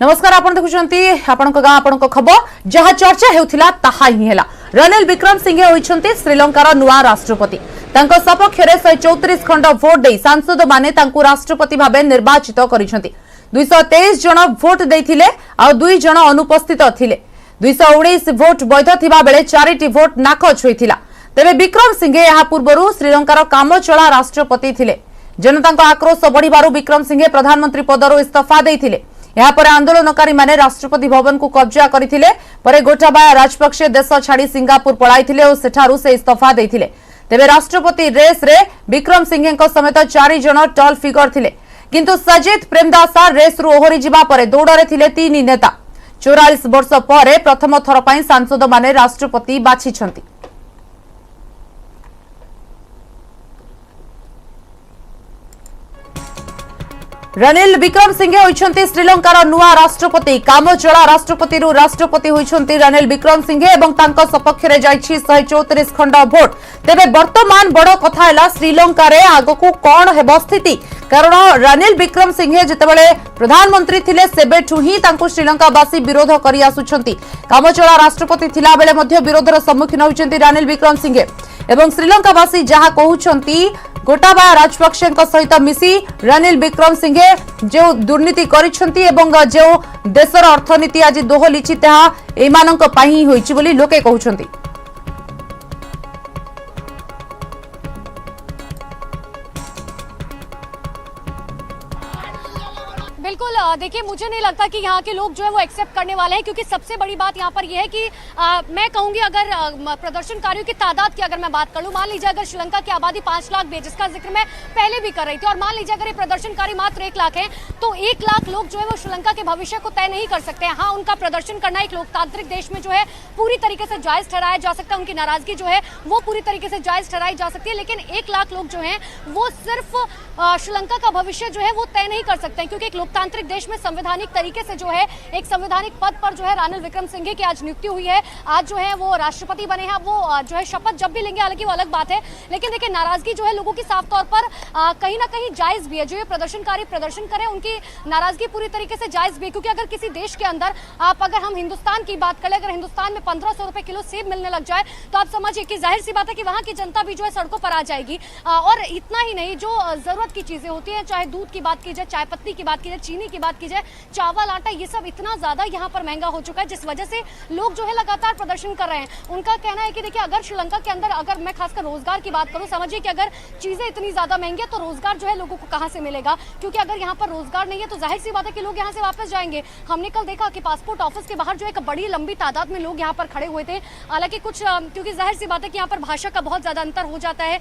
नमस्कार आपण देखुछंती आपण गाँ आपण खबर जहाँ चर्चा हेउथिला ताहा ही हेला। रनिल विक्रमसिंघे होइछंती श्रीलंकार नुआ राष्ट्रपति। तांको सपक्ष रे 134 खंड भोट दे सांसद माने तांको राष्ट्रपति भाबे निर्वाचित करिसंती। 223 जन भोट देथिले आ 2 जन अनुपस्थित थिले। 219 भोट वैध थिबा बेले 4टी भोट नाकच होइथिला। तेबे विक्रमसिंघे यहा पूर्वरु श्रीलंकार कामचला राष्ट्रपति थिले। जनतांको आक्रोश बढ़िबारु विक्रमसिंघे प्रधानमंत्री पदरु इस्तीफा देथिले। यापर आंदोलनकारी माने राष्ट्रपति भवन को कब्जा करथिले। परे गोटाबाया राजपक्षे देश छाड़ी सिंगापुर पळाइथिले और सेठारु से इस्तीफा देथिले। तेबे राष्ट्रपति रेस रे विक्रमसिंघेଙ୍କ समेत 4 जन टॉल फिगर थिले, किंतु सजित प्रेमदासा रेस रु ओहरी जिबा परे दौड़रे थिले 3 नेता। 44 वर्ष परे प्रथम थर पई सांसद माने राष्ट्रपति बाछिछंती। रनिल विक्रमसिंघे होइछंती श्रीलंकार नुआ राष्ट्रपति। कामचला राष्ट्रपति रु राष्ट्रपति होइछंती रनिल विक्रमसिंघे एवं तांको सपक्ष रे जाइछि 134 खंड भोट। तेबे वर्तमान बड़ कथा हैला श्रीलंका रे आगकू कोन हेबो स्थिति, कारण रनिल विक्रमसिंघे जेतेबेले प्रधानमंत्री थिले सेबेठु ही तांको श्रीलंकावासी विरोध करि आसुछंती। कामचला राष्ट्रपति थिला बेले मध्य विरोधर सम्मुखीन होइछंती रनिल विक्रमसिंघे एवं श्रीलंकावासी जहा कहउछंती गोटाबाया राजपक्षे सहित मिसी रनिल विक्रमसिंघे जो दुर्नीति करिछंती एवं जो देशर अर्थनीति आज दोहलिछि ताहा एमानंक पाही होइछि बोली लोके कहउछंती। बिल्कुल, देखिए मुझे नहीं लगता कि यहाँ के लोग जो है वो एक्सेप्ट करने वाले हैं, क्योंकि सबसे बड़ी बात यहाँ पर यह है कि मैं कहूँगी अगर प्रदर्शनकारियों की तादाद की अगर मैं बात कर लूँ, मान लीजिए अगर श्रीलंका की आबादी 5 लाख भी है, जिसका जिक्र मैं पहले भी कर रही थी, और मान लीजिए अगर ये प्रदर्शनकारी मात्र 1 लाख है, तो 1 लाख लोग जो है वो श्रीलंका के भविष्य को तय नहीं कर सकते हैं। हाँ, उनका प्रदर्शन करना एक लोकतांत्रिक देश में जो है पूरी तरीके से जायज ठहराया जा सकता है, उनकी नाराजगी जो है वो पूरी तरीके से जायज ठहराई जा सकती है, लेकिन 1 लाख लोग जो है वो सिर्फ श्रीलंका का भविष्य जो है वो तय नहीं कर सकते हैं, क्योंकि एक लोकतांत्रिक देश में संवैधानिक तरीके से जो है एक संवैधानिक पद पर जो है रनिल विक्रमसिंघे की आज नियुक्ति हुई है। आज जो है वो राष्ट्रपति बने हैं। वो जो है शपथ जब भी लेंगे हालांकि वो अलग बात है, लेकिन देखिए नाराजगी जो है लोगों की साफ तौर पर कहीं ना कहीं जायज भी है। जो ये प्रदर्शनकारी प्रदर्शन करें उनकी नाराजगी पूरी तरीके से जायज भी है, क्योंकि अगर किसी देश के अंदर अगर हम हिंदुस्तान की बात करें, अगर हिंदुस्तान में 1500 रुपए किलो सेब मिलने लग जाए तो आप समझिए कि जाहिर सी बात है कि वहां की जनता भी जो है सड़कों पर आ जाएगी। और इतना ही नहीं, जो जरूरत की चीजें होती है, चाहे दूध की बात की जाए, चाय पत्ती की बात की जाए, चीनी की बात की जाए, चावल आटा, ये सब इतना ज्यादा यहाँ पर महंगा हो चुका है, जिस वजह से लोग जो है लगातार प्रदर्शन कर रहे हैं। उनका कहना है कि देखिए अगर श्रीलंका के अंदर अगर मैं खासकर रोजगार की बात करूं, समझिए कि अगर चीजें इतनी ज्यादा महंगी है तो रोजगार जो है लोगों को कहां से मिलेगा, क्योंकि अगर यहाँ पर रोजगार नहीं है तो जाहिर सी बात है कि लोग यहाँ से वापस जाएंगे। हमने कल देखा कि पासपोर्ट ऑफिस के बाहर जो एक बड़ी लंबी तादाद में लोग यहाँ पर खड़े हुए थे। हालांकि कुछ क्योंकि जाहिर सी बात है कि यहाँ पर भाषा का बहुत ज्यादा अंतर हो जाता है,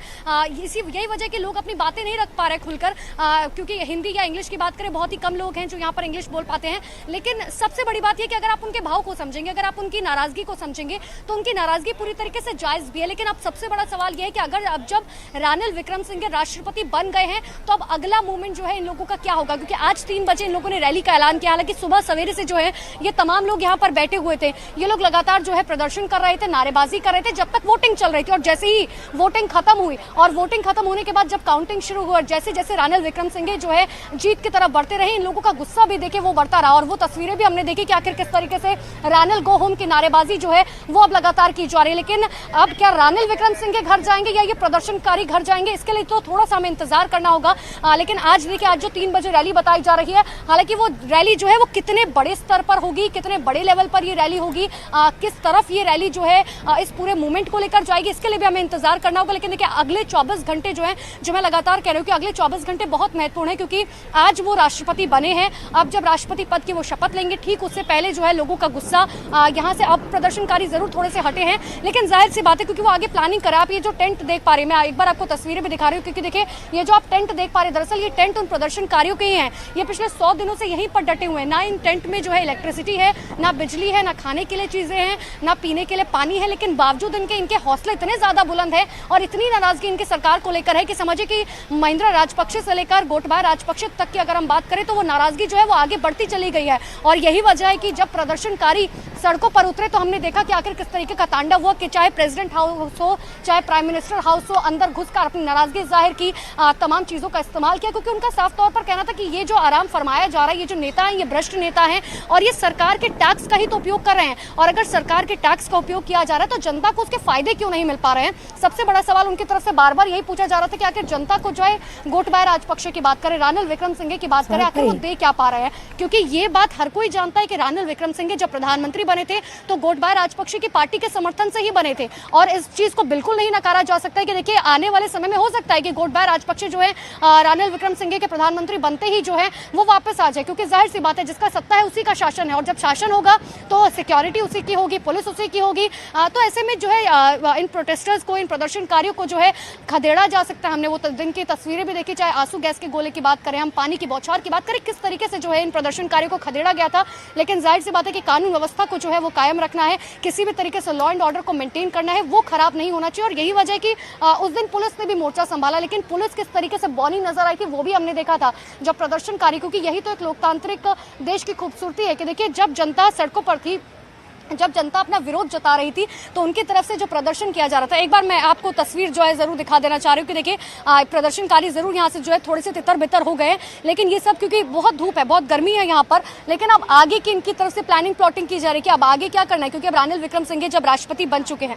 यही वजह कि लोग अपनी बातें नहीं रख पा रहे खुलकर, क्योंकि हिंदी या इंग्लिश की बात करें बहुत ही कम लोग हैं जो यहाँ पर इंग्लिश बोल पाते हैं। लेकिन सबसे बड़ी बात यह कि अगर आप उनके भाव को समझेंगे, अगर आप उनकी नाराजगी को समझेंगे तो उनकी नाराजगी पूरी तरीके से जायज भी है। लेकिन अब सबसे बड़ा सवाल यह है कि अगर अब जब रनिल विक्रमसिंघे राष्ट्रपति बन गए हैं तो अब अगला मूवमेंट जो है इन लोगों का क्या होगा, क्योंकि आज 3 बजे इन लोगों ने रैली का ऐलान किया। हालांकि सुबह सवेरे से जो है ये तमाम लोग यहाँ पर बैठे हुए थे, ये लोग लगातार जो है प्रदर्शन कर रहे थे, नारेबाजी कर रहे थे जब तक वोटिंग चल रही थी। और जैसे ही वोटिंग खत्म हुई और वोटिंग खत्म होने के बाद जब काउंटिंग शुरू हुई, जैसे जैसे रनिल विक्रमसिंघे जो है जीत की तरफ बढ़ते रहे, इन लोगों का गुस्सा भी देखे वो बढ़ता रहा। और वो तस्वीरें भी हमने देखी कि आखिर किस तरीके से रनिल गो होम की नारेबाजी जो है वो अब लगातार की जा रही है। लेकिन अब क्या रनिल विक्रमसिंघे घर जाएंगे या ये प्रदर्शनकारी घर जाएंगे, इसके लिए तो थोड़ा सा हमें इंतजार करना होगा। लेकिन आज देखिए, आज जो 3 बजे रैली बताई जा रही है, हालांकि वो रैली जो है वो कितने बड़े स्तर पर होगी, कितने बड़े लेवल पर ये रैली होगी, किस तरफ ये रैली जो है इस पूरे मूवमेंट को लेकर जाएगी, इसके लिए भी हमें इंतजार करना होगा। लेकिन देखिए अगले 24 घंटे जो है, जो मैं लगातार कह रही हूँ कि अगले 24 घंटे बहुत महत्वपूर्ण है, क्योंकि आज वो राष्ट्रपति बने हैं। अब जब राष्ट्रपति पद की वो शपथ लेंगे, ठीक उससे पहले जो है लोगों का गुस्सा यहाँ से, अब प्रदर्शनकारी जरूर थोड़े से हटे हैं, लेकिन जाहिर सी बात है क्योंकि वो आगे प्लानिंग कर रहे हैं। आप ये जो टेंट देख पा रहे हैं, मैं एक बार आपको तस्वीरें भी दिखा रही हूँ, क्योंकि देखिए ये जो आप टेंट देख पा रहे हैं, दरअसल ये टेंट उन प्रदर्शनकारियों के ही हैं। ये पिछले 100 दिनों से यहीं पर डटे हुए हैं। ना इन टेंट में जो है इलेक्ट्रिसिटी है, ना बिजली है, ना खाने के लिए चीजें हैं, ना पीने के लिए पानी है, लेकिन बावजूद इनके हौसले इतने ज्यादा बुलंद है और इतनी नाराजगी इनकी सरकार को लेकर है कि समझिए कि महिंद्रा राजपक्षे से लेकर गोटबाया राजपक्षे तक की अगर हम बात करें तो वो नाराजगी जो है वो आगे बढ़ती चली गई है। और यही वजह है कि जब प्रदर्शनकारी सड़कों पर उतरे तो हमने देखा कि आखिर किस तरीके का तांडव हुआ, कि चाहे प्रेसिडेंट हाउस हो, चाहे प्राइम मिनिस्टर हाउस हो, अंदर घुसकर अपनी नाराजगी जाहिर की, तमाम चीज़ों का इस्तेमाल किया, क्योंकि उनका साफ तौर पर कहना था कि ये जो आराम फरमाया जा रहा है, ये जो नेता हैं ये भ्रष्ट नेता हैं और ये सरकार के टैक्स का ही तो उपयोग कर रहे हैं। और अगर सरकार के टैक्स का उपयोग किया जा रहा है तो जनता को उसके फायदे क्यों नहीं मिल पा रहे हैं? सबसे बड़ा सवाल उनकी तरफ से बार बार यही पूछा जा रहा था कि आखिर जनता को जो है गोटबाया राजपक्षे की बात करें, रानिल विक्रमसिंघे की बात करें, आखिर वो दे क्या पा रहे हैं? क्योंकि ये बात हर कोई जानता है कि रानिल विक्रमसिंघे जब प्रधानमंत्री बने थे तो गोटबाया राजपक्षे की पार्टी के समर्थन से ही बने थे। और इस चीज को बिल्कुल नहीं नकारा जा सकता है कि देखिए आने वाले समय में हो सकता है कि गोटबाया राजपक्षे जो है रानिल विक्रमसिंघे के प्रधानमंत्री बनते ही जो है वो वापस आ जाए, क्योंकि जाहिर सी बात है जिसका सत्ता है उसी का शासन है, और जब शासन होगा तो सिक्योरिटी उसी की होगी, पुलिस उसी की होगी। तो ऐसे में जो है इन प्रोटेस्टर्स को, इन प्रदर्शनकारियों को जो है खदेड़ा जा सकता है। हमने वो दिन की तस्वीरें भी देखी, चाहे आंसू गैस के गोले की बात करें, हम पानी की बौछार की बात करें, किस तरीके से जो है इन प्रदर्शनकारियों को खदेड़ा गया था। लेकिन जाहिर सी बात है कि कानून व्यवस्था को जो है वो कायम रखना है, किसी भी तरीके से लॉ एंड ऑर्डर को मेंटेन करना है, वो खराब नहीं होना चाहिए। और यही वजह है कि उस दिन पुलिस ने भी मोर्चा संभाला, लेकिन पुलिस किस तरीके से बौनी नजर आई थी वो भी हमने देखा था जब प्रदर्शनकारी, क्योंकि यही तो एक लोकतांत्रिक देश की खूबसूरती है कि देखिए जब जनता सड़कों पर थी, जब जनता अपना विरोध जता रही थी तो उनकी तरफ से जो प्रदर्शन किया जा रहा था, एक बार मैं आपको तस्वीर जो है जरूर दिखा देना चाह रही हूँ कि देखिए प्रदर्शनकारी जरूर यहाँ से जो है थोड़े से तितर बितर हो गए, लेकिन ये सब क्योंकि बहुत धूप है, बहुत गर्मी है यहाँ पर। लेकिन अब आगे की इनकी तरफ से प्लानिंग प्लॉटिंग की जा रही है कि अब आगे क्या करना है, क्योंकि अब रानिल विक्रमसिंघे जब राष्ट्रपति बन चुके हैं।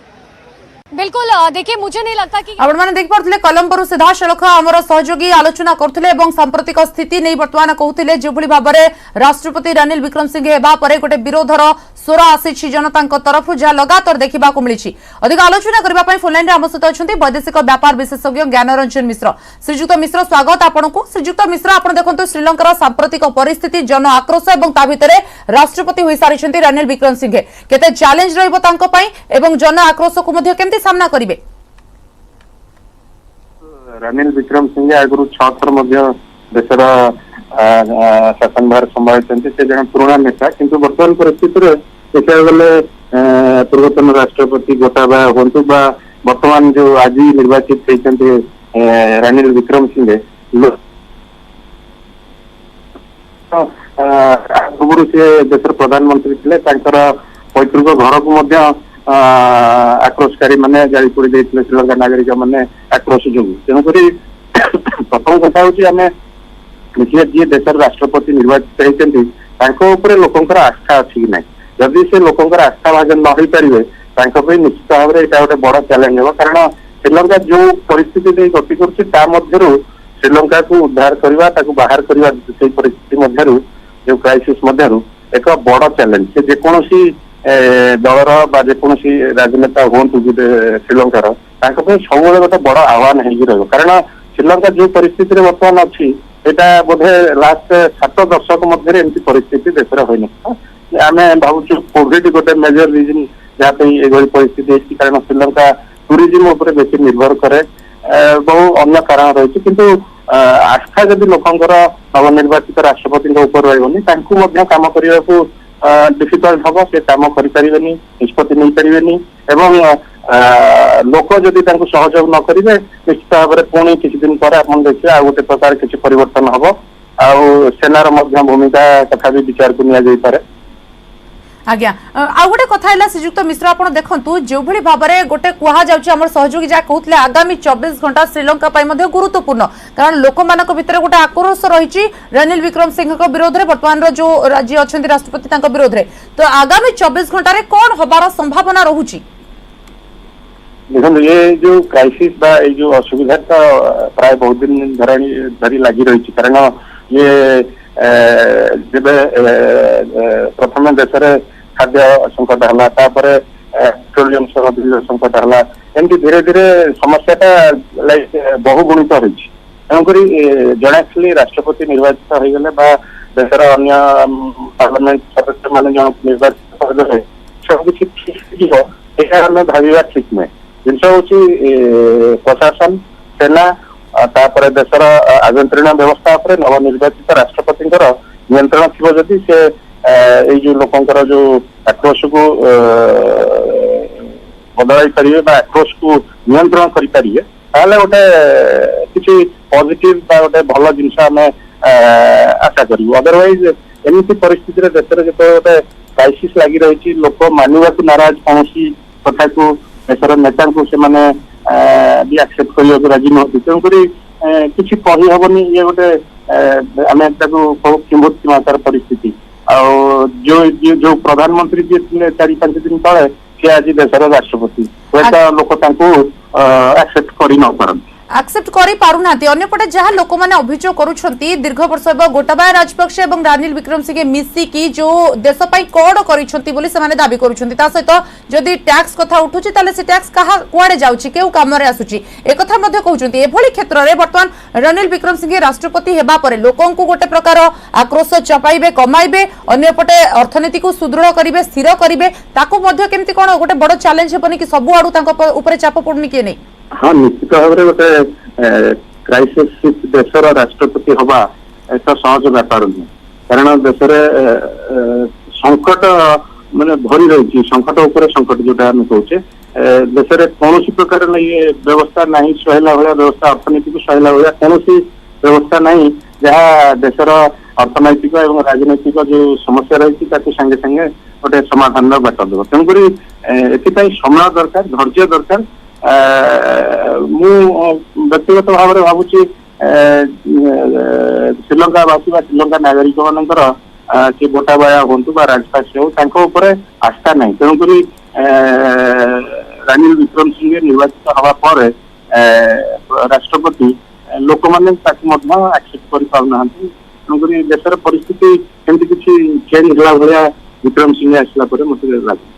बिल्कुल देखिए मुझे नहीं लगता कि आपण माने देख पारथले कलम्बरु सीधा सलख हमर सहयोगी आलोचना करथले एवं सांप्रतिक स्थिति नै वर्तमान कहउथिले जेभଳି भाबरे राष्ट्रपति रानिल विक्रमसिंघे हेबा परे गोटे विरोधर स्वर आसी जनता तरफ जहाँ लगातार देखा मिली। अधिक आलोचना करने फोन लाइन आम सहित अच्छा वैदेशिक व्यापार विशेषज्ञ ज्ञानरंजन मिश्र। श्रीजुक्त मिश्र स्वागत आपको। श्रीजुक्त मिश्र आप देखो श्रीलंकार सांप्रतिक परिस्थिति, जन आक्रोश और ता भितर राष्ट्रपति हो सारी रानिल विक्रमसिंघे, केते चैलेंज रही जन आक्रोश को केमती सामना करेंगे? रानिल विक्रमसिंघे आगु 6 थर देशर शासन भार संभाली से जन पुराणा नेता, किंतु वर्तमान परिस्थिति देखा गले पूर्वतन राष्ट्रपति गोटाबाया हूँ वर्तमान जो आज निर्वाचित होती रानिल विक्रमसिंघे आगु से देशर प्रधानमंत्री थे, पैतृक घर को आक्रोशकारी मैंने जारी पड़ी श्रीलंका नागरिक मैंने आक्रोश जो तेणुक प्रथम कथा हूँ देखिए जी देशर राष्ट्रपति निर्वाचित होती लोकंर आस्था अच्छी कि ना, जदि से लोकंर आस्था भाजन न हो पारे निश्चित भाव में गोटे बड़ चैलेंज हो, कारण श्रीलंका जो परिस्थिति गति कर श्रीलंका को उद्धार करवा बाहर करवा से परिस्थिति जो क्राइसिस एक बड़ चैलेंज से जेकोसी दलर बा जेकोसी राजनेता हूँ श्रीलंकार सब गोटे बड़ आह्वान हो, कारण श्रीलंका जो परिस्थिति बर्तमान अच्छी एटा बोधे लास्ट 7 दशक मध्य एमती परिस्थिति देश होनी आम भावुँ कोविड गोटे मेजर रिजन जहाँ ये परिस्थिति है, कारण श्रीलंका टूरिज्म उपर बेसी निर्भर करे, बहु अन्य कारण रही किंतु आस्था जदि लोकंर नवनिर्वाचित राष्ट्रपति ऊपर रही काम करने को डिफिकल्ट हम, से कम करें निष्पत्ति नहीं पारे एवं लोक जदि सहयोग न करेंगे निश्चित भाव में पुणी किसी दिन पर आप देखिए आ गोटे प्रकार किसी परिवर्तन हम सेनार भूमिका कथा भी विचार को नि आज्ञा आ गोटे कथा श्रीजुक्त मिश्र आप देखु जो भाव में गोटे कहुम सहयोगी जहाँ कहते आगामी 24 घंटा श्रीलंका गुरुत्वपूर्ण, कारण लोक मान भर गोटे आक्रोश रही रानिल विक्रमसिंघे विरोध में बर्तमान जो राज्य अच्छा राष्ट्रपति विरोध में, तो आगामी 24 घंटे कौन हबार संभावना रोची? देखो ये जो क्राइसिस बा ये जो असुविधा तो प्राय बहुत दिन धरी लगी रही, कारण ये जब प्रथम देश में खाद्य संकट है, पेट्रोलियम संकट है, एमती धीरे धीरे समस्याटा लाइक बहुगुणित हो, तेणुक जड़े राष्ट्रपति निर्वाचित हो गले देशर अन्य पार्लियामेंट सदस्य मान जन निर्वाचित करदे सब किसी ठीक हो भाविया ठीक नुहे। जिनस हूँ प्रशासन सेना तापर देशर आभ्यंतरीण व्यवस्था पर नवनिर्वाचित राष्ट्रपति नियंत्रण थी, जदि से जो लोकंर जो आक्रोश को बदलाई पारे आक्रोश को नियंत्रण करें गोटे किसी पॉजिटिव गोटे भल जिनस आम आशा करू। अदरवाइज एमती परिस्थिति देश जो गोटे क्राइसिस लगी रही लोक मानवा को नाराज कौन कथा को देशर नेता को से भी एक्सेप्ट करने को राजी नुहति तेणुक किसी कही हेनी ये गोटे आम किंवदंती परिस्थिति जो प्रधानमंत्री जी थे 4-5 दिन तले सी आज देशर राष्ट्रपति हुए लोक एक्सेप्ट कर न पारती एक्सेप्ट करि पारुना अन्यपटे जहाँ लोक मैंने अभियोग करुछंती दीर्घ वर्ष गोटाबाया राजपक्षे और रानिल विक्रमसिंघे मिसिकी जो देश कौड़ करिछंती बोली से दाबी करुछंती ता सहित जदि टैक्स कथा उठुची ताले से टैक्स कहा कुआडे जाउची केउ काम रे आसुची ए कथा मध्ये कहउछंती एभली क्षेत्र रे वर्तमान रानिल विक्रमसिंघे राष्ट्रपति हेबा परे लोकन को गोटे प्रकार आक्रोश चपाइबे कमाइबे अन्यपटे अर्थनीति को सुदृढ़ करिवे स्थिर करिवे ताको मध्ये केमती कोन गोटे बड़ चैलेंज हेबनी कि सबु आडू तांको ऊपर चाप पडुनी के नै। हाँ निश्चित भाव में गोटे क्राइसिस देशर राष्ट्रपति हवा एक सहज व्यापार नुह कारण देश संकट माने भरी रही संकट उपर संकट जोटा आम कहे देश में कौन प्रकार ये व्यवस्था नहीं सहला भाया व्यवस्था अर्थनीति को सहला भाया कौन व्यवस्था नहीं जहाँ देशर अर्थनैतिक और राजनैतिक जो समस्या रही सागे सागे गोटे समाधान बाट देव तेणुक समय दरकार धैर्य दरकार मु व्यक्तिगत भाव में भावुची श्रीलंका वासी श्रीलंका नागरिक मानकर कि गोटाबाया हूँ राजपाक्षी हो आस्था नहीं तेणुक रानिल विक्रमसिंघे निर्वाचित हवा पर राष्ट्रपति लोक मैंने एक्सेप्ट कर पाना तेणुक देशर परिस्थिति एमती किसी चेंज होला भाया विक्रमसिंघे आसला मत लगे।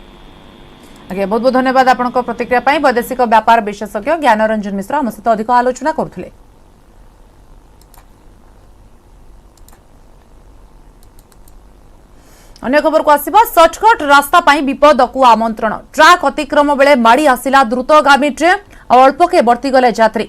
आगे बहुत बहुत धन्यवाद आपनको प्रतिक्रिया पाई वैदेशिक व्यापार विशेषज्ञ ज्ञानरंजन मिश्र आम सहित अधिक आलोचना करथिले। अन्य खबर को आसिबा शॉर्टकट रास्ता पाई विपद को आमंत्रण ट्रक अतिक्रम बेले माड़ी आसिला द्रुतगामी ट्रेन और अल्प के बर्ती गले यात्री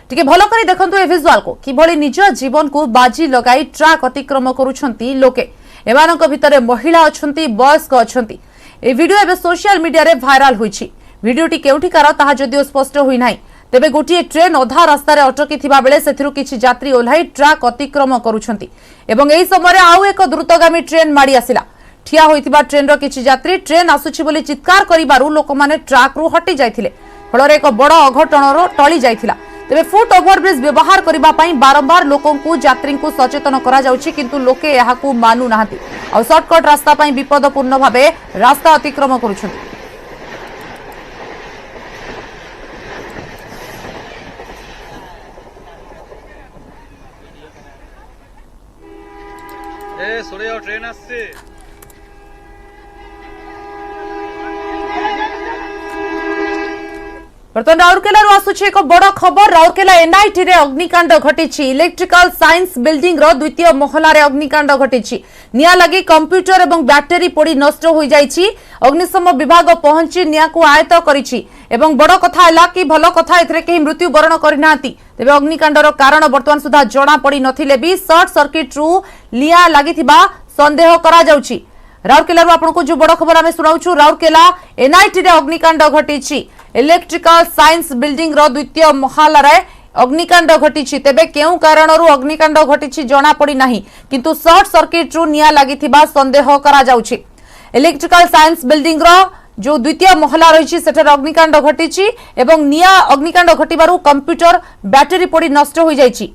टिके भलो करी देखंतु ए विजुअल को किभली निज जीवन को बाजी लगाई ट्रक अतिक्रम करूछंती लोके एमानक भितरे महिला अछंती वयस्क अछंती ए वीडियो एबे सोशल मीडिया रे भाइराल होईछि वीडियोटी केउठिकार ताहा जदिओ स्पष्ट होई नाही तेबे गोटिए ट्रेन अधा रास्ता रे अटकी थिबा बेले सेथिरु किछि यात्री ओल्हाई ट्रक अतिक्रम करूछंती एवं एही समय आउ एक द्रुतगामी ट्रेन माड़ी आसिला ठिया होइतिबा ट्रेन रो किछि यात्री ट्रेन आसुछि बोली चित्कार करिबारु लोक माने ट्रक रु हटि जायथिले फल रे एक बड़ अघटन रो टळी जायथिला तेबे फुट ओभरब्रिज व्यवहार करबा पई बारंबार लोकन को यात्री को सचेतन करा जाउछि किंतु लोके एहाकू मानु नाहंती और शॉर्टकट रास्ता पई विपदपूर्ण भाबे रास्ता अतिक्रम करूछंती। ए सरे आओ ट्रेन आछे बर्तमान राउरकेला आसुछि एक बड़ खबर राउरकेला एनआईटी रे अग्निकांड घटिछि इलेक्ट्रिकल साइंस बिल्डिंग रो द्वितीय महला रे अग्निकांड घटिछि निया लगी कंप्यूटर एवं बैटरी पोड़ी नष्ट होई जाइछि अग्निशम विभाग पहुंची निया को आयत करिछि एवं बड़ कथा हला कि भलो कथा एथरे केही मृत्यु वरण करिनांती तेबे अग्निकांडर कारण बर्तमान सुधा जणा पड़ी नथिले भी शॉर्ट सर्किट रु लिया लागिथिबा संदेह करा जाउछि। राउरकेला आपको जो बड़ खबर आम शुणाऊँ राउरकेला एनआईटी रे अग्निकांड घटिछि इलेक्ट्रिकल साइंस बिल्डिंग रो द्वितीय महला रे अग्निकांड घटिछि तेबे केउ कारणरू अग्निकांड घटिछि जणा पड़ी नाही किंतु शॉर्ट सर्किट रु निया लागिथिबा संदेह करा जाउछि इलेक्ट्रिकल साइंस बिल्डिंग रो जो द्वितीय महला रही सेठार अग्निकांड घटिछि एवं निया अग्निकांड घटिबारु कंप्यूटर बैटरी पोड़ी नष्ट होई जाइछि।